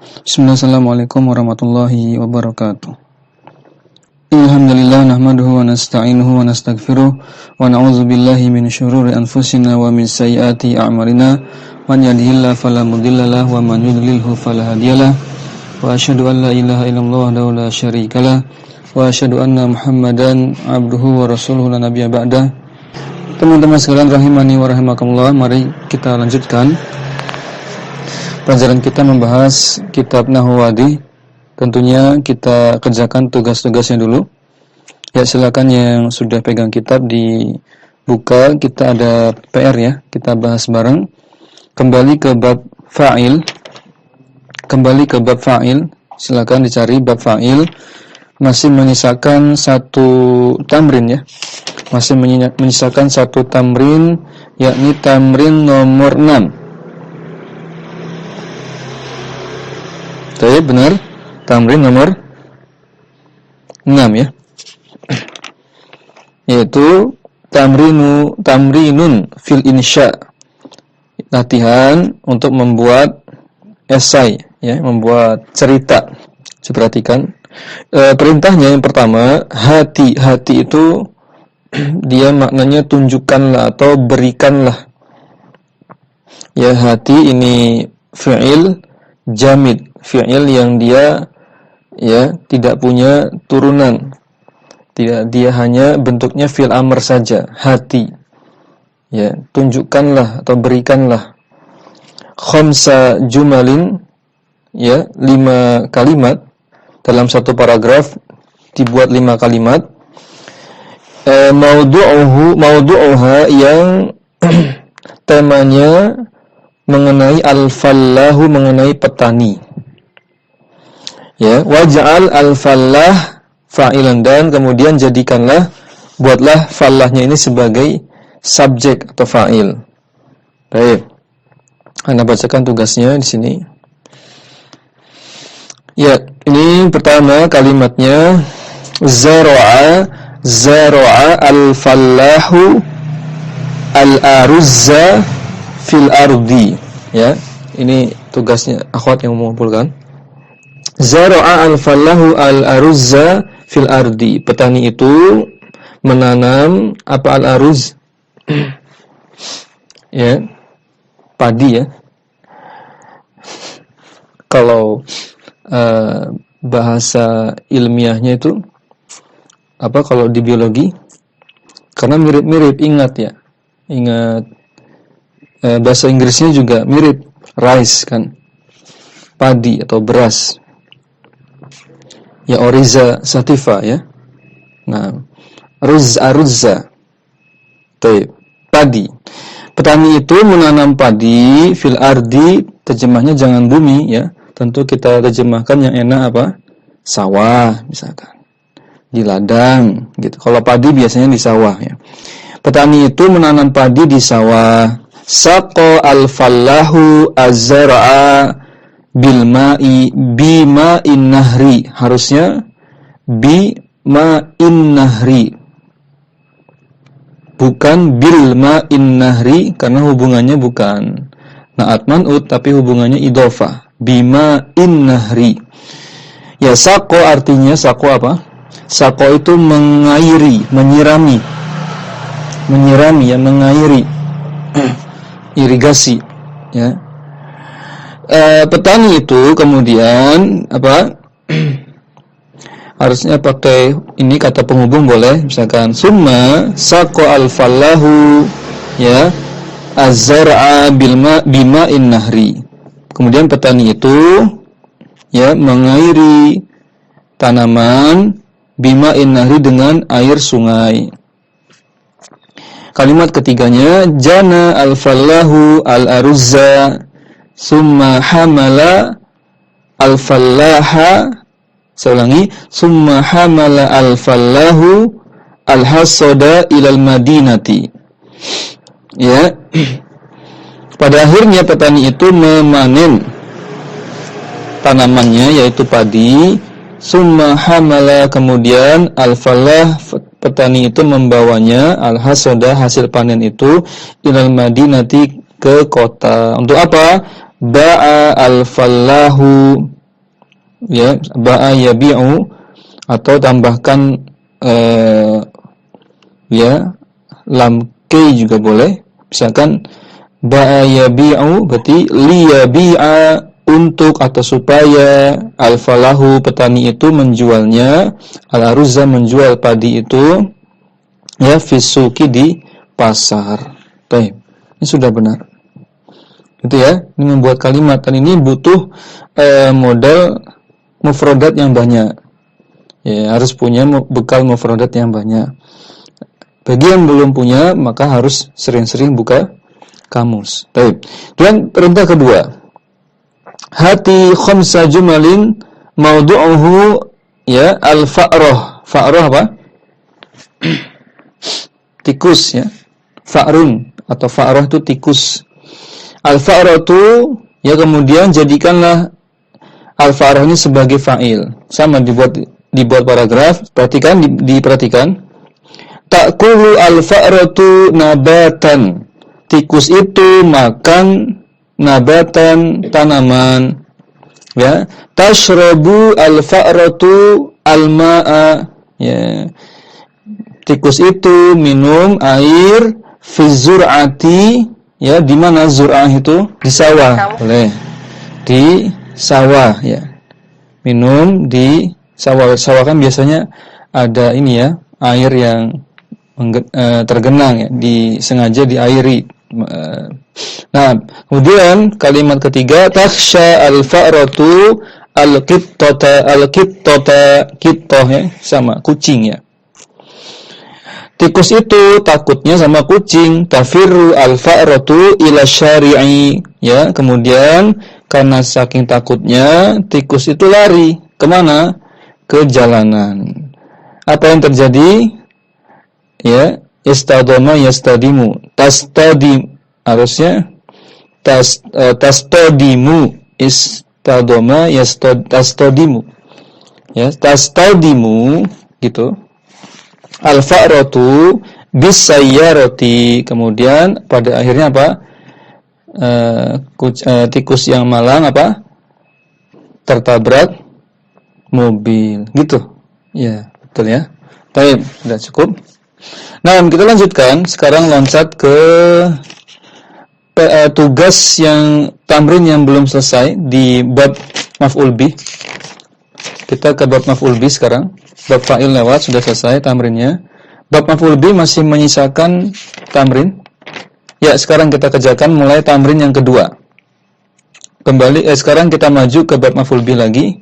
Bismillahirrahmanirrahim warahmatullahi wabarakatuh. Alhamdulillah nahmaduhu wa nasta'inuhu wa nastaghfiruh wa na'udzu billahi min syururi anfusina wa min sayyiati a'malina. Man yahdihillahu fala mudhillalah wa man yudlilhu fala hadiyalah. Wa asyhadu an la ilaha illallah wahdahu la syarikalah wa asyhadu anna Muhammadan abduhu wa rasuluhu la nabiyya ba'dah. Teman-teman sekalian rahimani wa rahimakumullah, mari kita lanjutkan pelajaran kita membahas kitab Nahwu Wadih. Tentunya kita kerjakan tugas-tugasnya dulu. Ya, silakan yang sudah pegang kitab dibuka. Kita ada PR ya, kita bahas bareng. Kembali ke bab fa'il. Silakan dicari bab fa'il. Masih menyisakan satu tamrin ya. Masih menyisakan satu tamrin, yakni tamrin nomor 6. Baik, benar. Tamrin nomor 6 ya. Yaitu tamrinun fil insya. Latihan untuk membuat esai ya, membuat cerita. Coba perhatikan. Perintahnya yang pertama, hati itu dia maknanya tunjukkanlah atau berikanlah. Ya, hati ini fi'il jamid, fi'il yang dia ya tidak punya turunan. Tidak, dia hanya bentuknya fi'il amr saja, hati. Ya, tunjukkanlah atau berikanlah. Khamsa jumalin, ya, 5 kalimat dalam satu paragraf dibuat 5 kalimat. Maudu'uha yang temanya mengenai al-fallahu, mengenai petani. Ya, waj'al al-fallah fa'ilan, dan kemudian jadikanlah, buatlah fallahnya ini sebagai subjek atau fa'il. Baik. Anda bacakan tugasnya di sini. Ya, ini pertama kalimatnya zara'a al-fallahu al-aruzza fil ardi. Ya, ini tugasnya akhwat yang mengumpulkan. Zara'a al-fallahu al-aruzza fil ardi. Petani itu menanam apa al-aruz? Ya, padi ya. Kalau bahasa ilmiahnya itu apa kalau di biologi? Karena mirip-mirip, ingat ya. Ingat bahasa Inggrisnya juga mirip, rice kan. Padi atau beras. Ya, oriza sativa ya. Nah, aruzza. Padi. Petani itu menanam padi fil ardi, terjemahnya jangan bumi ya. Tentu kita terjemahkan yang enak apa? Sawah misalkan. Di ladang gitu. Kalau padi biasanya di sawah ya. Petani itu menanam padi di sawah. Saqa al-fallahu az-zar'a bil ma'i bima'in nahri. Harusnya bima'in nahri. Bukan bil ma'in nahri, karena hubungannya bukan na'at man'ut tapi hubungannya idhofah. Bima'in nahri. Ya, saqo artinya, saqo apa? Saqo itu mengairi, menyirami. Menyirami ya, mengairi. Irigasi ya. Petani itu kemudian apa? Harusnya pakai ini kata penghubung boleh, misalkan summa saqo al-fallahu ya az-zar'a bima'in nahri. Kemudian petani itu ya mengairi tanaman bima'in nahri, dengan air sungai. Kalimat ketiganya jana al-fallahu al-aruzza summa hamala al-fallaha. Saya ulangi, summa hamala al-fallahu al-hasada ilal madinati. Ya. Pada akhirnya petani itu memanen tanamannya, yaitu padi. Summa hamala, kemudian al-fallah, petani itu membawanya, al-hasada, hasil panen itu, ilal madinati, ke kota. Untuk apa? Ba'a al-fallahu ya, ba'a yabi'u, atau tambahkan ya lam kay juga boleh. Misalkan ba'a yabi'u berarti liyabi'a, untuk atau supaya, al-falahu petani itu menjualnya, al-aruzza menjual padi itu, ya, fisuki di pasar. Baik, ini sudah benar. Itu ya, ini membuat kalimat, dan ini butuh modal mufradat yang banyak. Ya, harus punya bekal mufradat yang banyak. Bagi yang belum punya, maka harus sering-sering buka kamus. Baik. Dan perintah kedua, hati khamsa jumalin maudu'uhu, ya, al-fa'rah. Fa'rah apa? Tikus, ya. Fa'run atau fa'rah itu tikus. Al-fa'ratu, ya, kemudian jadikanlah al-fa'rah ini sebagai fa'il. Sama dibuat paragraf. Perhatikan, diperhatikan. Ta'kulu al-fa'ratu nabatan. Tikus itu makan nabatan, tanaman. Ya, tashrabu al-fa'ratu al-ma'a. Ya. Tikus itu minum air fi zur'ati, ya, di mana zur'ah itu? Di sawah. Boleh. Di sawah, ya. Minum di sawah. Sawah kan biasanya ada ini, ya, air yang tergenang, ya, sengaja diairi. Nah, kemudian kalimat ketiga, takhsha al-fa'ratu al-qittata, qittah, ya, sama kucing, ya. Tikus itu takutnya sama kucing. Tafirru al-fa'ratu ila syari'i, ya, kemudian karena saking takutnya tikus itu lari kemana? Ke jalanan. Apa yang terjadi? Ya, istadama yastadimu. Harusnya tastadimu. Istadama tastadimu. Ya, tastadimu gitu. Al-fa'ratu bisayyarati, kemudian pada akhirnya apa? Tikus yang malang apa? Tertabrak mobil, gitu. Ya, betul, ya. Baik, sudah cukup. Nah, kita lanjutkan. Sekarang loncat ke tugas yang tamrin yang belum selesai di bab maf'ul bih. Kita ke bab maf'ul bih sekarang. Bab fa'il lewat, sudah selesai tamrinnya. Bab maf'ul bih masih menyisakan tamrin. Ya, sekarang kita kerjakan mulai tamrin yang kedua. Sekarang kita maju ke bab maf'ul bih lagi.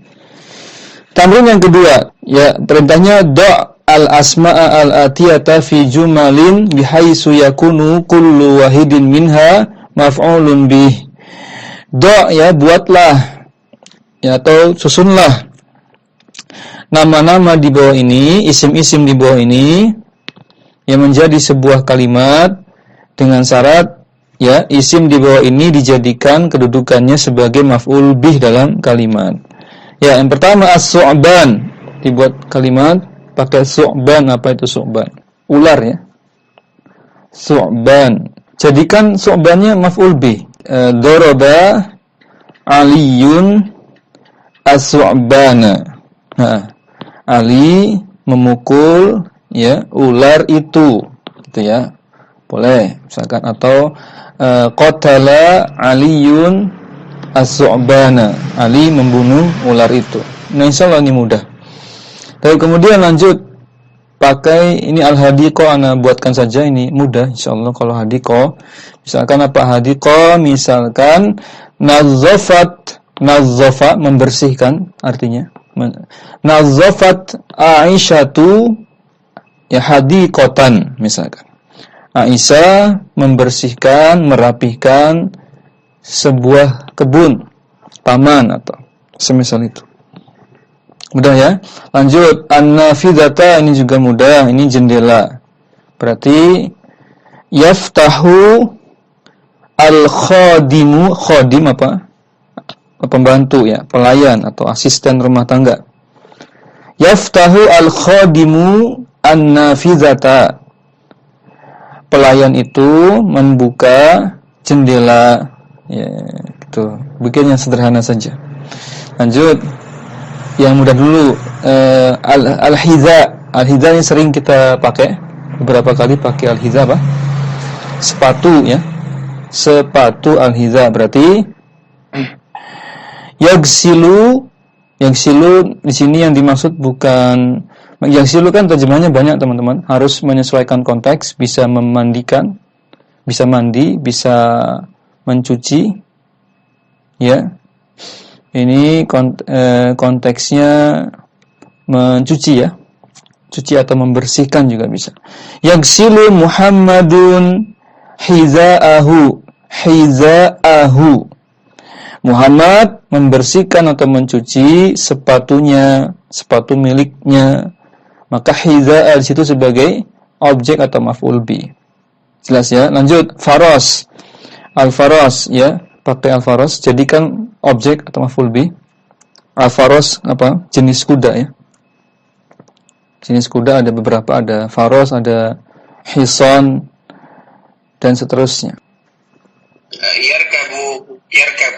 Tamrin yang kedua, ya, perintahnya da' al-asma'a al-atiyata fi jumalin bihaisu yakunu kullu wahidin minha maf'ulun bih. Da', ya, buatlah, ya, atau susunlah nama-nama di bawah ini, isim-isim di bawah ini, yang menjadi sebuah kalimat dengan syarat, ya, isim di bawah ini dijadikan kedudukannya sebagai maf'ul bih dalam kalimat. Ya, yang pertama as-su'ban, dibuat kalimat pakai su'ban. Apa itu su'ban? Ular, ya. Su'ban. Jadikan su'bannya maf'ul bih. Daraba Aliyun as-su'bana. Nah, Ali memukul, ya, ular itu, gitu, ya. Boleh, misalkan, atau qatala Aliyun as-su'bana. Ali membunuh ular itu. Nah, insyaallah ini mudah. Tapi kemudian lanjut pakai ini al-hadiqah, ana buatkan saja, ini mudah insyaallah. Kalau hadiqah, misalkan apa hadiqah? Misalkan nazzafa membersihkan artinya. Nazzafat Aisyatu, ya, hadiqatan, misalkan. Aisyah membersihkan, merapihkan sebuah kebun, taman, atau semisal itu. Mudah, ya. Lanjut, an-nafidata, ini juga mudah, ini jendela. Berarti yaftahu al-khadimu, khadim apa? Pembantu, ya, pelayan atau asisten rumah tangga. Yaftahu al-khadimu an-nafidata. Pelayan itu membuka jendela, ya, gitu. Bikin yang sederhana saja. Lanjut. Yang mudah dulu, al-hidza. Al-hidza yang sering kita pakai, beberapa kali pakai al-hidza apa? Sepatu ya. Sepatu al-hidza berarti yagsilu di sini yang dimaksud bukan yagsilu, kan terjemahnya banyak teman-teman, harus menyesuaikan konteks, bisa memandikan, bisa mandi, bisa mencuci ya. Ini konteksnya mencuci ya. Cuci atau membersihkan juga bisa. Yagsilu Muhammadun hiza'ahu. Muhammad membersihkan atau mencuci sepatunya, sepatu miliknya. Maka hiza'a di situ sebagai objek atau maf'ul bi. Jelas ya? Lanjut, faros. Al-faros ya, pakai al-faros jadikan objek atau maf'ul bi. Al-faros apa? Jenis kuda ya. Jenis kuda ada beberapa, ada faros, ada hison dan seterusnya. Yarkabu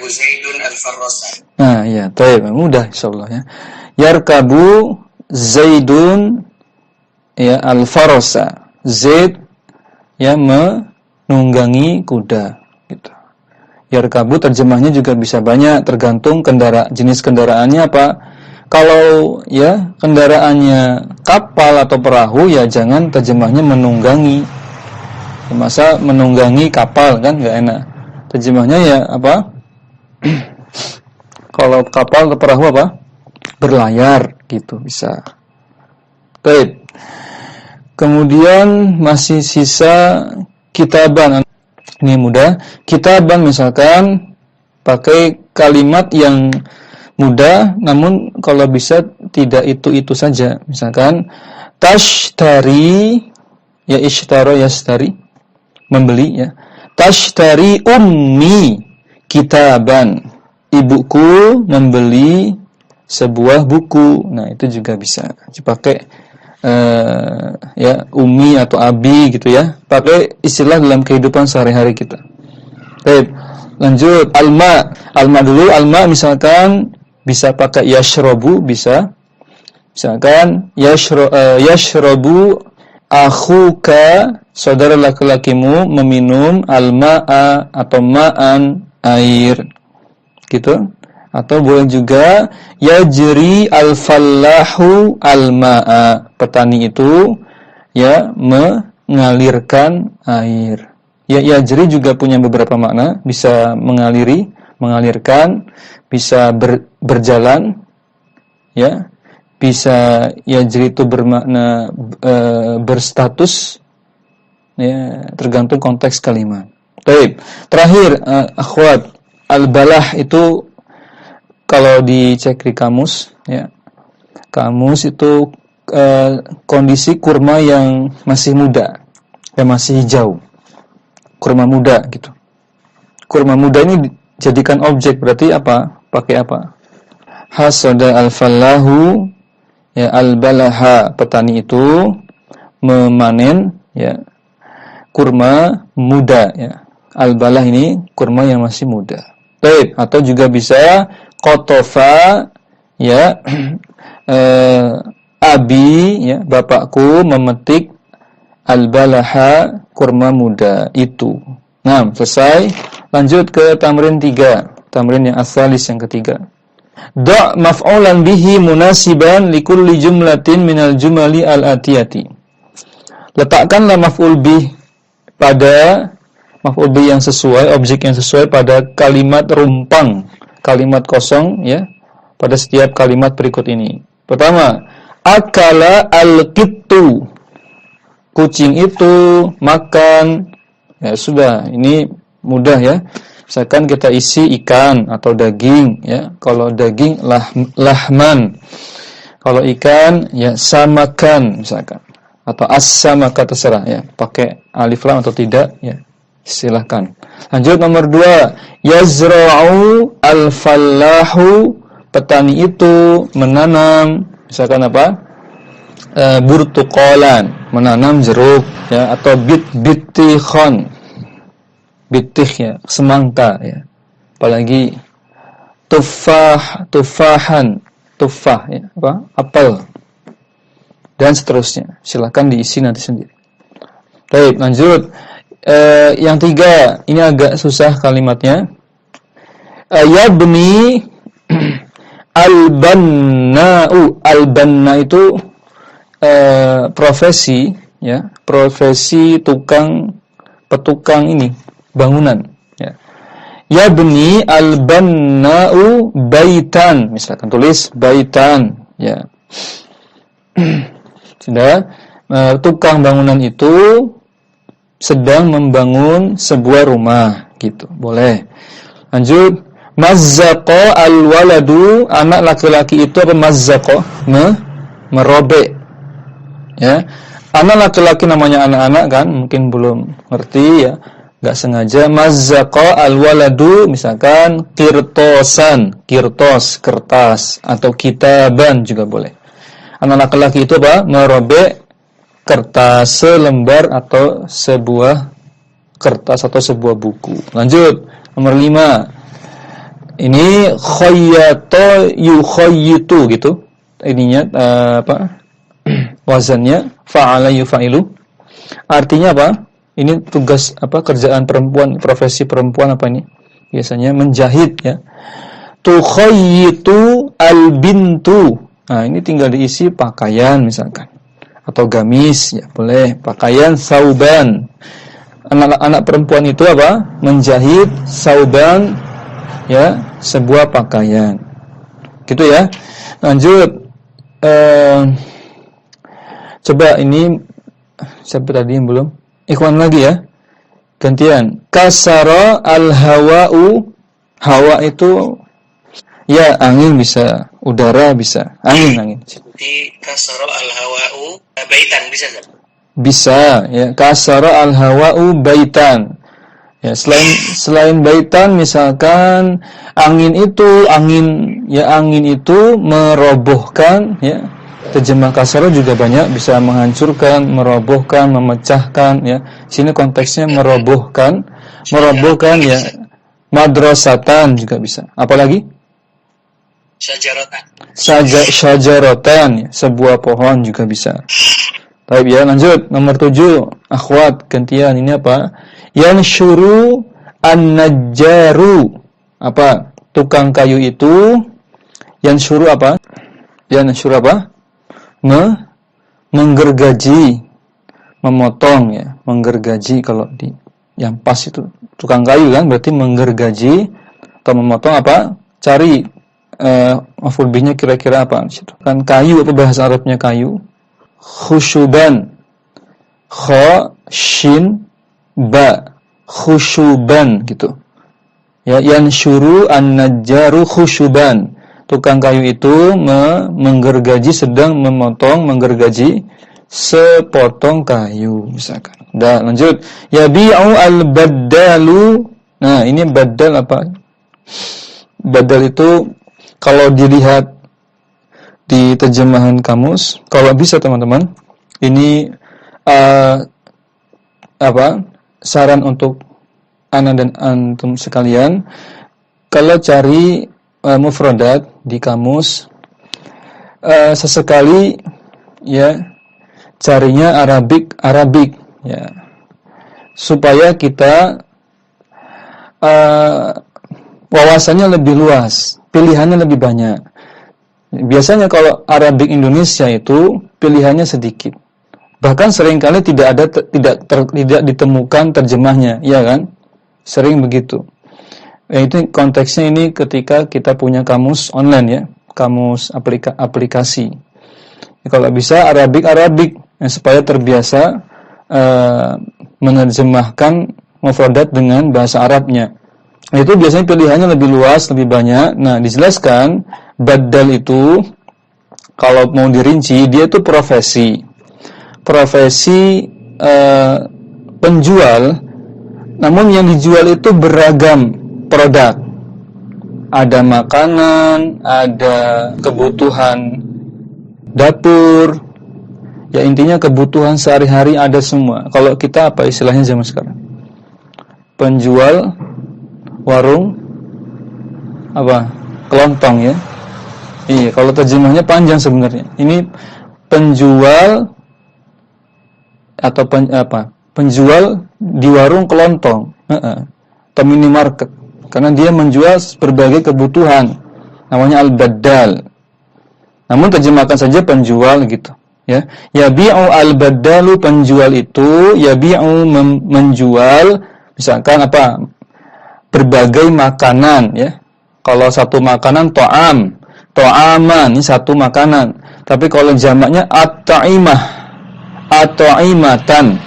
Zaidun al-farrasa. Nah, ya, baik, mudah insyaallah ya. Yarkabu Zaidun ya al-farrasa. Zaid ya menunggangi kuda gitu. Yarkabu terjemahnya juga bisa banyak, tergantung jenis kendaraannya apa. Kalau ya kendaraannya kapal atau perahu ya jangan terjemahnya menunggangi. Masa menunggangi kapal kan enggak enak. Terjemahnya ya apa? Kalau kapal atau perahu apa? Berlayar gitu bisa. Baik. Kemudian masih sisa kitaban. Ini mudah. Kitaban misalkan pakai kalimat yang mudah, namun kalau bisa tidak itu saja. Misalkan tashtari ya, ishtara yashtari, membeli ya. Tashtari ummi kitaban, ibuku membeli sebuah buku. Nah, itu juga bisa dipakai ya ummi atau abi gitu ya. Pakai istilah dalam kehidupan sehari-hari kita. Baik, lanjut alma. Alma dulu, alma misalkan bisa pakai yashrobu, bisa. Misalkan yashrobu akhuka, saudara laki-lakimu meminum al-ma'a atau ma'an, air gitu. Atau boleh juga yajri al-fallahu al-ma'a, petani itu ya mengalirkan air. Ya, yajri juga punya beberapa makna, bisa mengalirkan, bisa berjalan ya. Bisa yajri itu bermakna berstatus ya, tergantung konteks kalimat. Baik, terakhir akhwat, al-balah itu kalau dicek di kamus ya. Kamus itu kondisi kurma yang masih muda, yang masih hijau. Kurma muda gitu. Kurma muda ini dijadikan objek, berarti apa? Pakai apa? Hasada al-fallahu ya, al-balaha, petani itu memanen ya kurma muda ya. Al-balah ini kurma yang masih muda. Baik, atau juga bisa qotofa ya abi ya, bapakku memetik al-balaha, kurma muda itu. Nah, selesai. Lanjut ke tamrin 3. Tamrin yang asalis yang ketiga. Da' maf'ulan bihi munasiban likulli jumlatin minal jumali al-atiyati. Letakkanlah maf'ul bih pada maf'ul bih yang sesuai, objek yang sesuai pada kalimat rumpang, kalimat kosong ya, pada setiap kalimat berikut ini. Pertama, akala al-qittu, kucing itu makan. Ya sudah, ini mudah ya. Misalkan kita isi ikan atau daging ya. Kalau daging lahman. Kalau ikan ya samakan misalkan. Atau as-samaka, terserah ya. Pakai alif lam atau tidak ya. Silakan. Lanjut nomor 2, yazra'u al-fallahu, petani itu menanam misalkan apa? Burtuqalan, menanam jeruk ya, atau bitikhon. Bitih ya, semangka ya. Apalagi tufahan tufah ya, apel dan seterusnya. Silakan diisi nanti sendiri. Baik, lanjut. Yang 3, ini agak susah kalimatnya. Yabni al-banna'u. Al-banna itu profesi ya, profesi petukang ini bangunan ya. Yabni al-banna'u baitan, misalkan tulis baitan ya. Sudah, tukang bangunan itu sedang membangun sebuah rumah gitu. Boleh. Lanjut. Mazzaqa al-waladu, anak laki-laki itu apa mazzaqa? Merobek. Ya. Anak laki-laki namanya anak-anak kan, mungkin belum ngerti ya. Enggak sengaja. Mazzaqa al-waladu misalkan kirtosan, kirtos, kertas atau kitaban juga boleh. Anak laki-laki itu apa? Merobek kertas, selembar atau sebuah kertas atau sebuah buku. Lanjut, nomor 5. Ini khayyato yukhayyitu gitu. Ininya wazannya fa'ala yufa'ilu. Artinya apa? Ini tugas kerjaan perempuan, profesi perempuan apa ini? Biasanya menjahit ya. Tukhayyitu al-bintu. Nah, ini tinggal diisi pakaian misalkan atau gamis ya, boleh. Pakaian sauban. Anak-anak perempuan itu apa? Menjahit sauban ya, sebuah pakaian. Gitu ya. Lanjut. Coba ini siapa tadi yang belum? Ikhwan lagi ya. Gantian. Kasara al-hawa'u. Hawa itu ya angin bisa, udara bisa. Angin. Di kasara al-hawa'u baitan bisa enggak? Bisa ya. Kasara al-hawa'u baitan. Ya, selain baitan misalkan angin itu merobohkan ya. Terjemah kasara juga banyak, bisa menghancurkan, merobohkan, memecahkan ya. Sini konteksnya merobohkan ya. Madrasatan juga bisa. Apalagi? Syajaratan ya, sebuah pohon juga bisa. Baik ya, lanjut. Nomor 7, akhwat, gantian. Ini apa? Yanshuru an-najjaru. Apa? Tukang kayu itu yanshuru apa? Yanshuru apa? Menggergaji, memotong ya, menggergaji. Kalau di yang pas itu tukang kayu kan, berarti menggergaji atau memotong apa? Cari maf'ul bihnya kira-kira apa situ. Kan kayu, apa bahasa Arabnya kayu? Khushuban. Kha shin ba, khushuban gitu. Ya, yanshuru an-najjaru khushuban. Tukang kayu itu menggergaji, sedang memotong, menggergaji sepotong kayu misalkan. Dah, lanjut. Yabi'u al-baddalu. Nah, ini badal apa? Badal itu kalau dilihat di terjemahan kamus, kalau bisa teman-teman, ini saran untuk ana dan antum sekalian, kalau cari mufradat di kamus, sesekali ya carinya Arabik ya, supaya kita wawasannya lebih luas, pilihannya lebih banyak. Biasanya kalau Arabik Indonesia itu pilihannya sedikit. Bahkan seringkali tidak ditemukan terjemahnya, ya kan? Sering begitu. Itu konteksnya ini ketika kita punya kamus online ya, kamus aplikasi. Kalau bisa Arabik ya, supaya terbiasa menerjemahkan mufradat dengan bahasa Arabnya. Itu biasanya pilihannya lebih luas, lebih banyak. Nah, dijelaskan badal itu kalau mau dirinci, dia itu profesi penjual, namun yang dijual itu beragam produk. Ada makanan, ada kebutuhan dapur, ya intinya kebutuhan sehari-hari ada semua. Kalau kita apa istilahnya zaman sekarang? Penjual warung apa? Kelontong ya. Iya, kalau terjemahnya panjang sebenarnya. Ini penjual atau penjual di warung kelontong, atau minimarket. Karena dia menjual berbagai kebutuhan. Namanya al-baddal. Namun terjemahkan saja penjual gitu, ya. Yabi'u al-baddalu, penjual itu, yabi'u menjual misalkan berbagai makanan, ya. Kalau satu makanan to'aman, ini satu makanan. Tapi kalau jamaknya at-ta'imah, at-ta'imatan.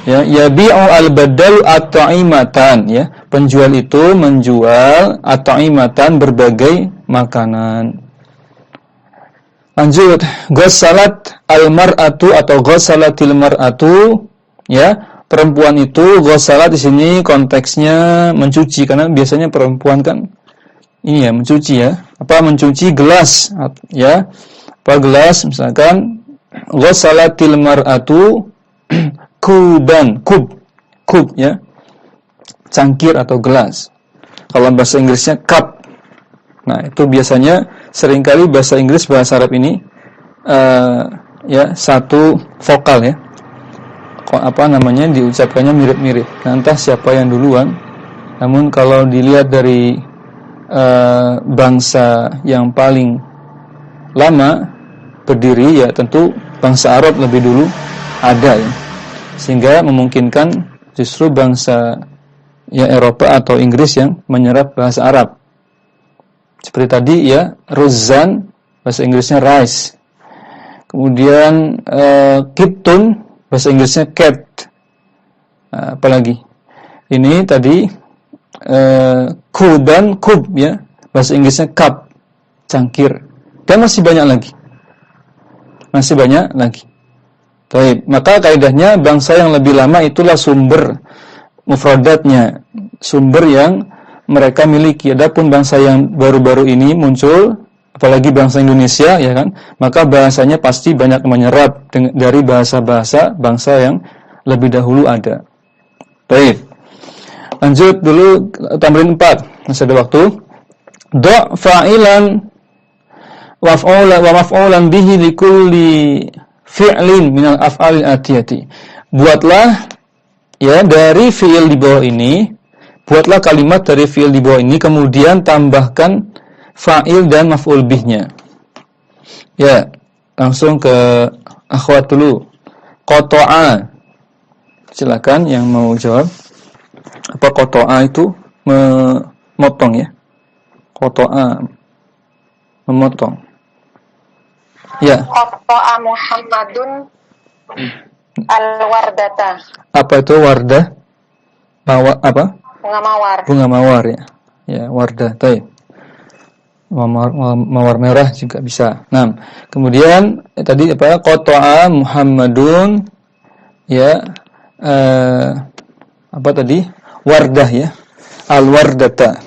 Ya, yabi'u al-baddalu at-ta'imatan, ya. Penjual itu menjual at-ta'imatan, berbagai makanan. Lanjut, ghassalat al-mar'atu atau ghassalatil mar'atu, ya. Perempuan itu, ghassalat di sini konteksnya mencuci, karena biasanya perempuan kan ini ya mencuci, ya. Mencuci gelas, ya. Gelas misalkan ghassalatil mar'atu kuban, kub, ya. Cangkir atau gelas. Kalau bahasa Inggrisnya cup. Nah, itu biasanya seringkali bahasa Inggris, bahasa Arab ini ya satu vokal, ya. Diucapkannya mirip-mirip. Nah, entah siapa yang duluan. Namun kalau dilihat dari bangsa yang paling lama berdiri, ya tentu bangsa Arab lebih dulu ada, ya. Sehingga memungkinkan justru bangsa ya Eropa atau Inggris yang menyerap bahasa Arab. Seperti tadi, ya, ruzzan, bahasa Inggrisnya rice. Kemudian kittun, bahasa Inggrisnya cat. Apalagi ini tadi kuban, kub, ya, bahasa Inggrisnya cup, cangkir. Dan masih banyak lagi. Baik, maka kaidahnya bangsa yang lebih lama itulah sumber mufradatnya, sumber yang mereka miliki. Adapun bangsa yang baru-baru ini muncul, apalagi bangsa Indonesia, ya kan, maka bahasanya pasti banyak menyerap dari bahasa-bahasa bangsa yang lebih dahulu ada. Baik, lanjut dulu tamrin 4, masih ada waktu. Do' fa'ilan wa maf'ulan bihi likulli fi'lin minal af'alil atiyati. Buatlah, ya, dari fi'il di bawah ini, buatlah kalimat dari fi'il di bawah ini, kemudian tambahkan fa'il dan maf'ul bihnya. Ya, langsung ke akhwat dulu. Qata'a. Silakan yang mau jawab. Apa qata'a itu? Memotong, ya. Qata'a, memotong. Ya. Qata'a Muhammadun al-wardata. Apa itu wardah? Bunga mawar. Bunga mawar, ya. Ya, wardah. Baik. Mawar merah juga bisa. Nah, kemudian tadi qata'a Muhammadun, ya, tadi? Wardah, ya. Al-wardata.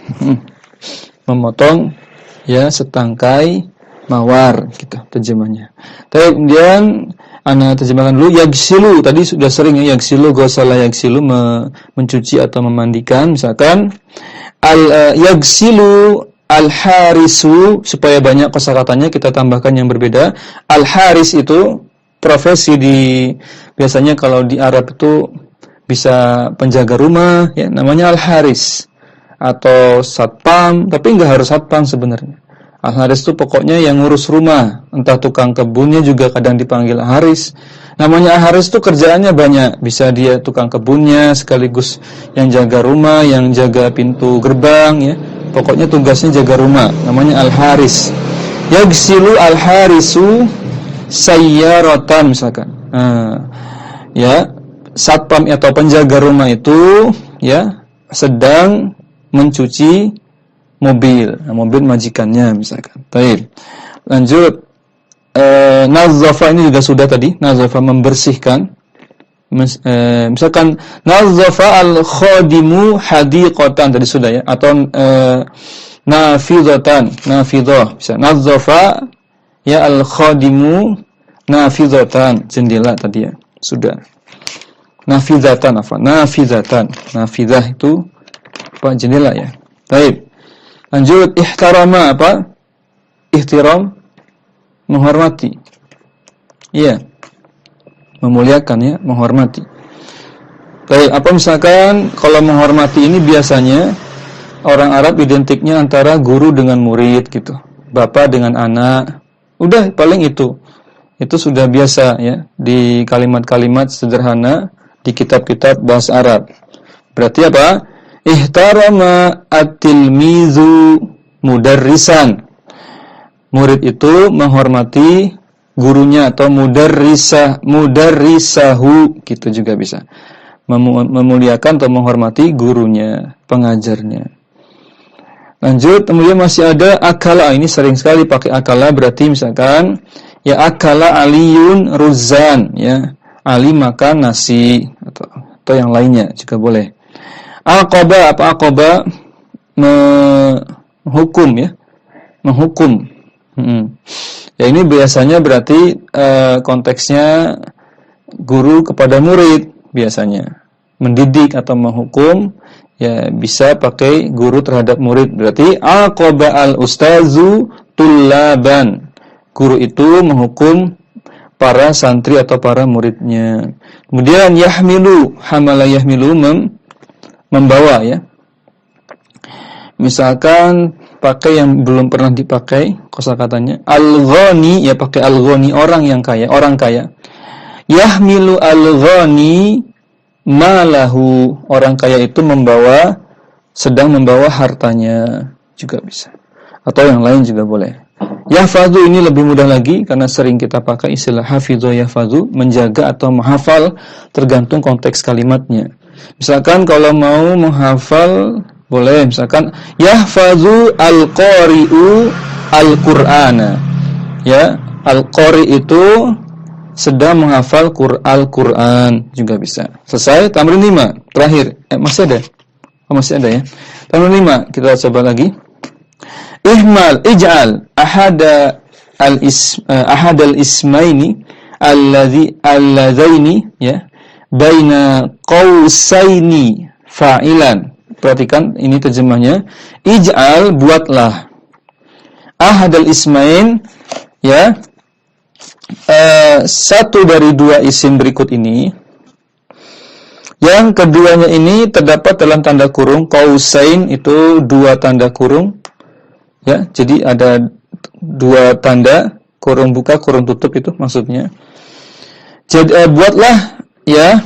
Memotong, ya, setangkai mawar, gitu terjemahnya. Tapi kemudian ana terjemahkan dulu yagsilu. Tadi sudah sering, ya, yagsilu, ghasala yagsilu, mencuci atau memandikan. Misalkan yagsilu al-harisu, supaya banyak kosakatanya kita tambahkan yang berbeda. Al-haris itu profesi biasanya kalau di Arab itu bisa penjaga rumah, ya, namanya al-haris, atau satpam, tapi enggak harus satpam sebenarnya. Al-haris itu pokoknya yang ngurus rumah, entah tukang kebunnya juga kadang dipanggil haris. Namanya haris itu kerjaannya banyak, bisa dia tukang kebunnya sekaligus yang jaga rumah, yang jaga pintu gerbang, ya. Pokoknya tugasnya jaga rumah, namanya al-haris. Yagsilu al-harisu sayyaratan, misalkan. Ya, satpam atau penjaga rumah itu, ya, sedang mencuci mobil, mobil majikannya misalkan. Baik. Lanjut, nazzafa ini juga sudah tadi, nazzafa membersihkan. Misalkan nazzafa al-khadimu hadiqatan, tadi sudah, ya, atau nafidhatan, nafidah, bisa nazzafa, ya, al-khadimu nafidhatan, jendela tadi, ya, sudah. Nafidhatan, nafidah itu jendela, ya. Baik. Lanjut, ihtarama ihtiram, menghormati. Iya. Memuliakan ya, menghormati. Baik, apa misalkan kalau menghormati ini biasanya orang Arab identiknya antara guru dengan murid gitu. Bapak dengan anak. Udah paling itu. Itu sudah biasa ya di kalimat-kalimat sederhana di kitab-kitab bahasa Arab. Berarti apa? Ihtarama at-tilmizu mudarrisan. Murid itu menghormati gurunya atau mudarrisahu gitu juga bisa. Memuliakan atau menghormati gurunya, pengajarnya. Lanjut, kemudian masih ada akala. Ini sering sekali pakai akala, berarti misalkan ya akala aliyun ruzan ya. Ali makan nasi atau yang lainnya juga boleh. Aqaba, apa aqaba? Menghukum ya. Menghukum. Ya ini biasanya berarti konteksnya guru kepada murid biasanya. Mendidik atau menghukum ya bisa pakai guru terhadap murid. Berarti aqaba al-ustazu tullaban. Guru itu menghukum para santri atau para muridnya. Kemudian yahmilu, hamala yahmilu, membawa ya. Misalkan pakai yang belum pernah dipakai kosakatanya. Al-ghani ya pakai al-ghani, orang yang kaya, orang kaya. Yahmilu al-ghani malahu, orang kaya itu sedang membawa hartanya juga bisa. Atau yang lain juga boleh. Yahfadhu ini lebih mudah lagi karena sering kita pakai istilah hafidhu yahfadhu, menjaga atau menghafal tergantung konteks kalimatnya. Misalkan kalau mau menghafal boleh misalkan yahfadhu al-qari'u al-Qur'ana. Ya, al-qari itu sedang menghafal Al-Qur'an juga bisa. Selesai. Tamrin 5 terakhir. Masih ada? Masih ada ya. Tamrin 5 kita coba lagi. Ij'al ahada al-ismaini alladzaini ya baina qausaini fa'ilan. Perhatikan ini terjemahnya. Ij'al, buatlah, ahadal ismain ya, satu dari dua isim berikut ini, yang keduanya ini terdapat dalam tanda kurung. Qausain itu dua tanda kurung ya, jadi ada dua tanda, kurung buka, kurung tutup, itu maksudnya. Jadi buatlah ya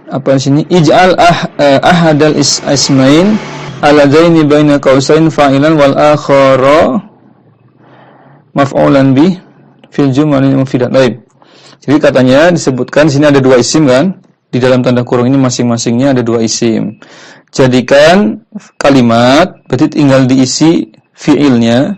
apa di sini, ij'al ahadal ismain alladzaini baina qausain fa'ilan wal akhara maf'ulan bi fil jumlatil mufidah. Baik. Jadi katanya disebutkan di sini ada dua isim kan? Di dalam tanda kurung ini masing-masingnya ada dua isim. Jadikan kalimat, berarti tinggal diisi fi'ilnya,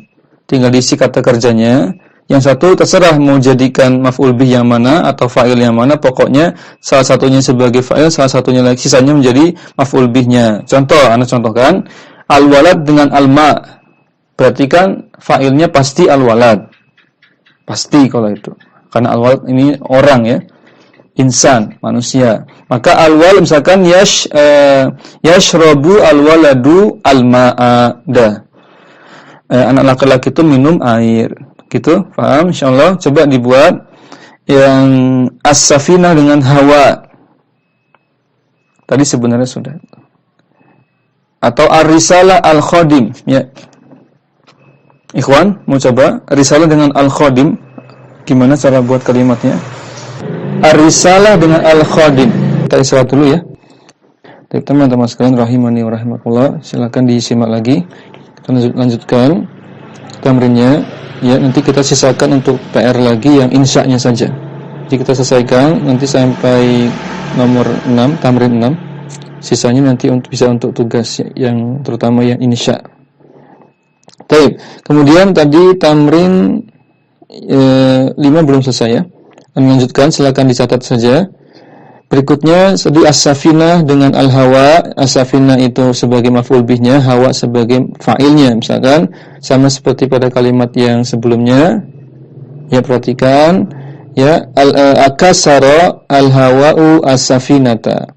tinggal diisi kata kerjanya. Yang satu terserah mau jadikan maf'ul bih yang mana atau fa'il yang mana, pokoknya salah satunya sebagai fa'il, salah satunya lagi sisanya menjadi maf'ul bihnya. Contoh, Anda contohkan al-walad dengan al-ma. Berarti kan fa'ilnya pasti al-walad. Pasti kalau itu. Karena al-walad ini orang ya. Insan, manusia. Maka al-walad misalkan yashrabu al-waladu al-ma'a. Anak laki-laki itu minum air. Gitu, paham? Insyaallah. Coba dibuat yang as-safinah dengan hawa. Tadi sebenarnya sudah. Atau ar-risalah al-khadim, ya. Ikhwan, mau coba risalah dengan al-khadim? Gimana cara buat kalimatnya? Ar-risalah dengan al-khadim. Kita istirahat dulu ya. Baik, teman-teman sekalian rahimani wa rahimakumullah, silakan disimak lagi. Kita lanjutkan tamrinnya. Ya, nanti kita sisakan untuk PR lagi yang insya-nya saja. Jadi kita selesaikan nanti sampai nomor 6, tamrin 6. Sisanya nanti bisa untuk tugas yang terutama yang insya. Baik. Kemudian tadi tamrin 5 belum selesai ya. Lanjutkan, silakan dicatat saja. Berikutnya tadi as-safinah dengan al-hawa. As-safinah itu sebagai maf'ul bihnya, hawa sebagai fa'ilnya. Misalkan sama seperti pada kalimat yang sebelumnya. Ya, perhatikan ya, akasara al-hawa'u as-safinata.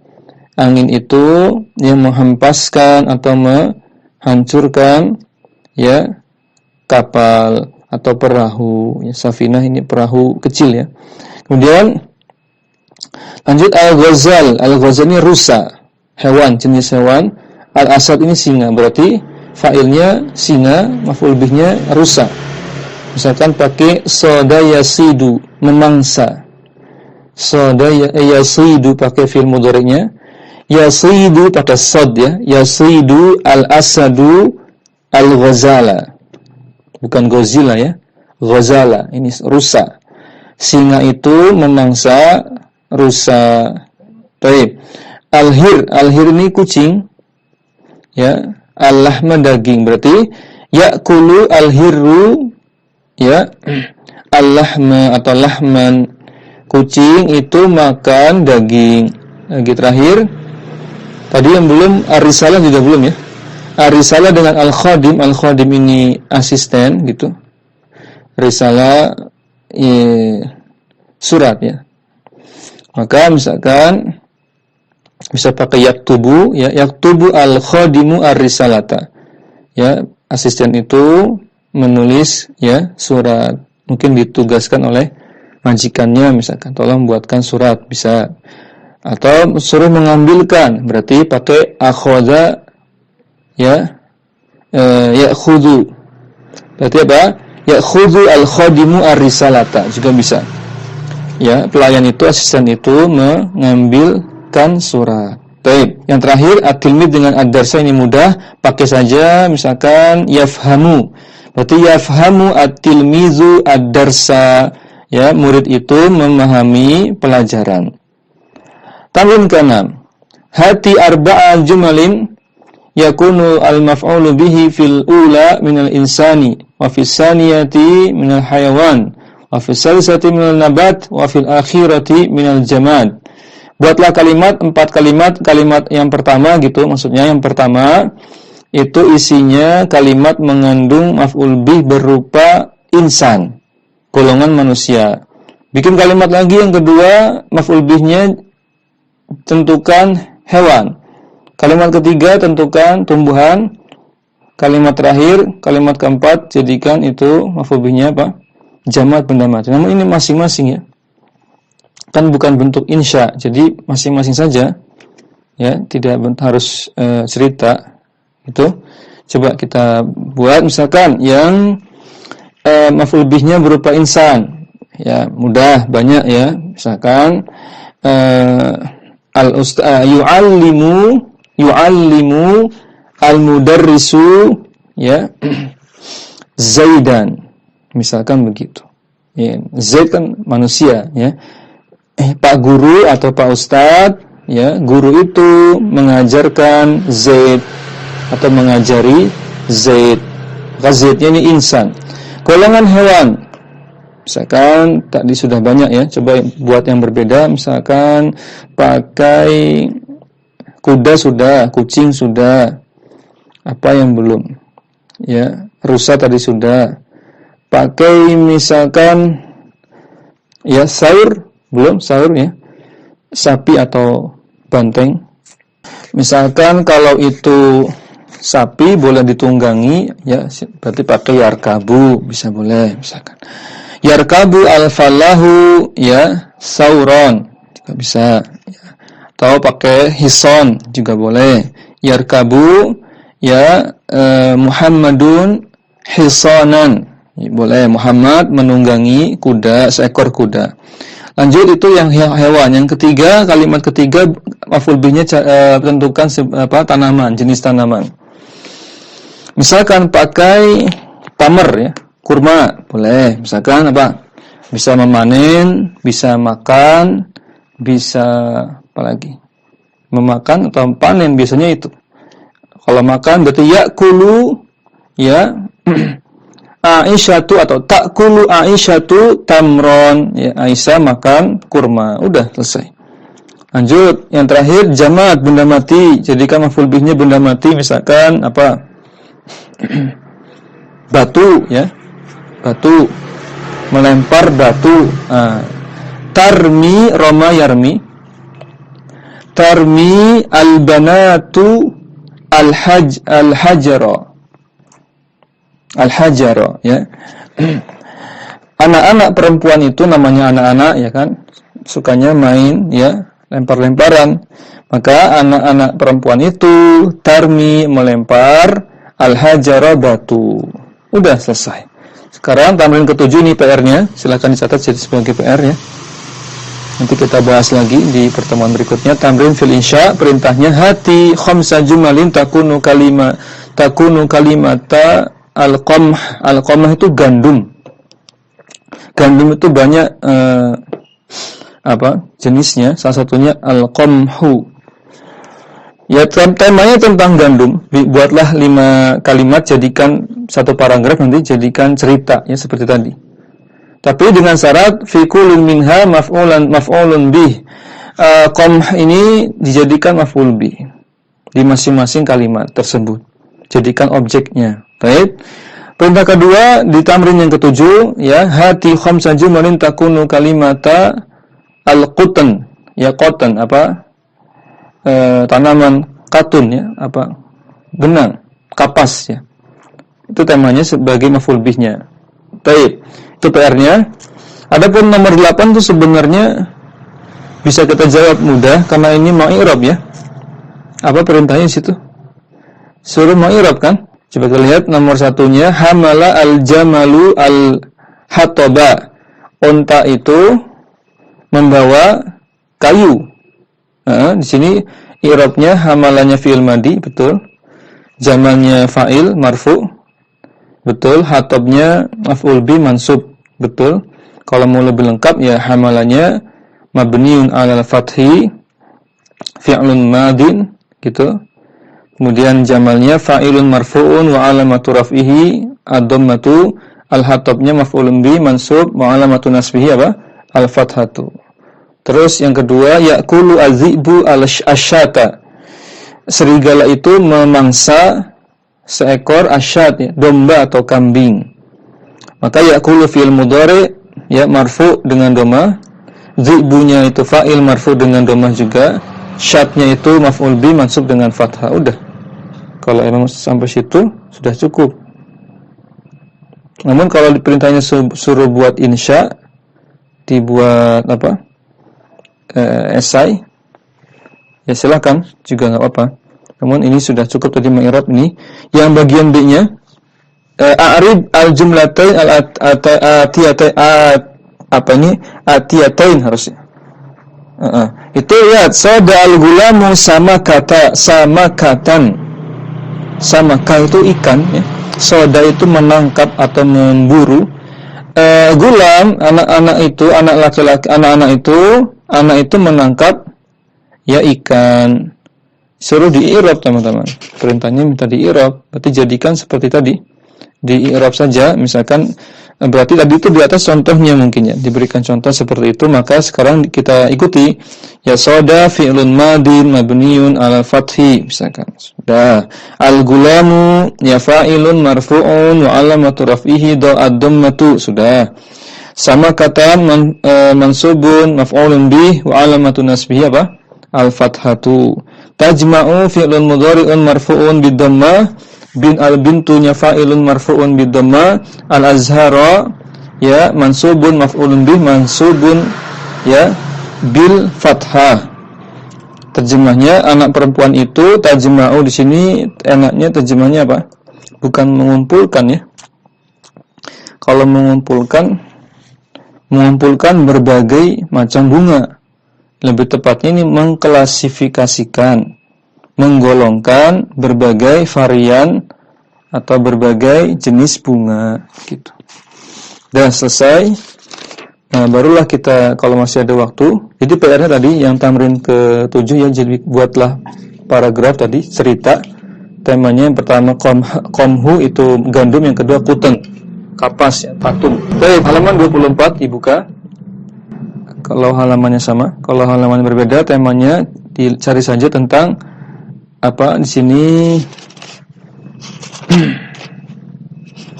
Angin itu yang menghempaskan atau menghancurkan ya kapal atau perahu, ya, safinah ini perahu kecil ya. Kemudian lanjut al-ghazal. Al-ghazal ini rusa, hewan, jenis hewan. Al-asad ini singa, berarti fa'ilnya singa, maf'ul bihnya rusa. Misalkan pakai soda yasidu, memangsa. Soda yasidu pakai fi'il mudhari'nya. Yasidu pakai sod ya. Yasidu al-asadu al-ghazala. Bukan Godzilla ya. Ghazala, ini rusa. Singa itu memangsa rusa. Baik. Al-hir ini kucing. Ya, al-lahma daging, berarti ya'kulu al-hirru ya, al-lahma atau lahman. Kucing itu makan daging. Lagi terakhir tadi yang belum ar-risalah juga belum ya. Ar-risalah dengan al-khadim. Al-khadim ini asisten gitu. Risalah surat ya. Maka misalkan bisa pakai yaktubu ya, yaktubu al-khadimu ar-risalata. Ya, asisten itu menulis ya surat. Mungkin ditugaskan oleh majikannya misalkan, tolong buatkan surat, bisa. Atau suruh mengambilkan, berarti pakai akhadha ya, ya'khudhu. Berarti apa? Ya'khudhu al-khadimu ar-risalata juga bisa. Ya, pelayan itu, asisten itu mengambilkan surat. Baik, yang terakhir at-tilmid dengan ad-darsa ini mudah, pakai saja misalkan yafhamu. Berarti yafhamu at-tilmizu ad-darsa. Ya, murid itu memahami pelajaran. Tamrin ke-6. Hati arba'a jumalin yakunu al-maf'ulu bihi fil ula minal insani wa fis saniyati minal hayawan wa fis salisati minal nabat wa fil akhirati minal jamad. Buatlah kalimat, 4 kalimat. Kalimat yang pertama gitu, maksudnya yang pertama itu isinya kalimat mengandung maf'ul bih berupa insan, golongan manusia. Bikin kalimat lagi yang kedua, maf'ul bihnya tentukan hewan. Kalimat ketiga tentukan tumbuhan. Kalimat terakhir, kalimat keempat jadikan itu maf'ul bihnya apa? Jamad, benda mati. Namun ini masing-masing ya. Kan bukan bentuk insya. Jadi masing-masing saja. Ya, tidak harus cerita. Itu coba kita buat misalkan yang maf'ul bihnya berupa insan. Ya, mudah, banyak ya. Misalkan yu'allimu al-mudarrisu ya Zaidan. Misalkan begitu. Ya, Zaid kan manusia ya. Pak guru atau Pak Ustadz ya, guru itu mengajarkan Zaid atau mengajari Zaid. Maka Zaidnya ini insan. Golongan hewan. Misalkan tadi sudah banyak ya, coba buat yang berbeda. Misalkan pakai kuda sudah, kucing sudah. Apa yang belum? Ya, rusa tadi sudah. Pakai misalkan ya saur, belum saur ya. Sapi atau banteng. Misalkan kalau itu sapi boleh ditunggangi ya, berarti pakai yarkabu, bisa boleh misalkan. Yarkabu al-falahu ya sauron juga bisa ya. Atau pakai hison juga boleh. Yarkabu ya Muhammadun hisonan ya, boleh. Muhammad menunggangi kuda, seekor kuda. Lanjut itu yang hewan. Yang ketiga, kalimat ketiga maf'ul bihnya tentukan tanaman, jenis tanaman. Misalkan pakai tamar ya, kurma, boleh. Misalkan apa? Bisa memanen, bisa makan, bisa apa lagi? Memakan atau panen biasanya itu. Kalau makan berarti ya'kulu ya Aisyatu atau ta'kulu Aisyatu tamron ya, Aisyah makan kurma. Udah selesai. Lanjut, yang terakhir jamad, benda mati. Jadikan maf'ul bihnya benda mati, misalkan apa? Batu ya. Batu. Melempar batu. Tarmi roma yarmi. Tarmi al-banatu al-hajara. Al-hajara, ya. Anak-anak perempuan itu namanya anak-anak, ya kan, sukanya main, ya, lempar-lemparan. Maka anak-anak perempuan itu tarmi, melempar al-hajara, batu. Udah selesai. Sekarang tamrin ke-7 ini PR-nya, silakan dicatat jadi sebagai PR, ya. Nanti kita bahas lagi di pertemuan berikutnya. Tamrin fil insya, perintahnya hati khamsa jumalin takunu kalimata al-qamh. Al-qamh itu gandum. Gandum itu banyak jenisnya. Salah satunya al-qamhu. Ya, temanya tentang gandum. Buatlah 5 kalimat, jadikan satu paragraf, nanti jadikan cerita, ya, seperti tadi. Tapi dengan syarat fi kullin minha maf'ulun bih. Qamh ini dijadikan maf'ul bih di masing-masing kalimat tersebut. Jadikan objeknya. Baik. Perintah kedua di tamrin yang ke-7, ya, hati khamsa jumalin takunu kalimata al-qutn. Ya, qatan tanaman katun, ya, benang, kapas, ya. Itu temanya sebagai maf'ul bihnya. Baik, itu PR-nya. Adapun nomor 8 itu sebenarnya bisa kita jawab mudah karena ini mau i'rab, ya. Apa perintahnya di situ? Suruh mau i'rab kan? Coba kita lihat nomor 1-nya, hamala al-jamalu al-hataba. Unta itu membawa kayu. Nah, di sini i'rabnya hamalanya fi'il madi, betul. Jamalnya fa'il marfu, betul. Hatabnya maf'ul bi mansub, betul. Kalau mau lebih lengkap, ya, hamalanya mabniun 'alal fathi fi'lun madin, gitu. Kemudian jamalnya fa'ilun marfu'un wa 'alamatu raf'ihi ad-dhammatu. Al-hatabnya maf'ulun bi mansub wa 'alamatu nasbihi al-fathatu. Terus yang kedua, ya'kulu az-zi'bu al-asyata. Serigala itu memangsa seekor asyat, ya, domba atau kambing. Maka ya'kulu fi'il mudhari', ya, marfu dengan dhamma. Zi'bunya itu fa'il marfu dengan dhamma juga. Syatnya itu maf'ul bi mansub dengan fathah. Udah. Kalau emang sampai situ sudah cukup. Namun kalau diperintahnya suruh buat insya, dibuat esai, ya silakan juga nggak apa-apa. Namun ini sudah cukup tadi mengi'rab ini. Yang bagian B-nya, a'rib al-jumlatain atiyatain harusnya. Itu lihat, sada al-gulamu samakatan. Samaka itu ikan, ya. Soda itu menangkap atau memburu. Gulam, anak-anak itu, anak laki-laki, anak itu menangkap, ya, ikan. Suruh di-i'rab, teman-teman. Perintahnya minta di-i'rab. Berarti jadikan seperti tadi. Di-i'rab saja, misalkan, berarti tadi itu di atas contohnya mungkin, ya. Diberikan contoh seperti itu, maka sekarang kita ikuti. Ya, soda fi'lun madin mabniun 'alal fathi, misalkan. Sudah. Al-gulamu, ya, fa'ilun marfu'un wa 'alamatu raf'ihi ad-dhammatu. Sudah. Sama kata mansubun maf'ulun bih wa 'alamatu nasbihi al-fathatu. Tajma'u fi'lun mudhari'un marfu'un bid-dhammah. Bin al-bintunya fa'ilun marfu'un bid-dhammah. Al-azhara, ya, mansubun maf'ulun bih mansubun, ya, bil fathah. Terjemahnya anak perempuan itu, tajma'u di sini enaknya terjemahnya apa? Bukan mengumpulkan, ya. Kalau mengumpulkan berbagai macam bunga. Lebih tepatnya ini mengklasifikasikan, menggolongkan berbagai varian atau berbagai jenis bunga, gitu. Dan selesai. Nah, barulah kita kalau masih ada waktu. Jadi PR-nya tadi yang tamrin ke-7, ya, jadi buatlah paragraf tadi cerita. Temanya yang pertama qamhu itu gandum, yang kedua qutn, kapas, ya, patung. Baik, halaman 24 dibuka. Kalau halamannya sama, kalau halamannya berbeda, temanya dicari saja tentang apa di sini.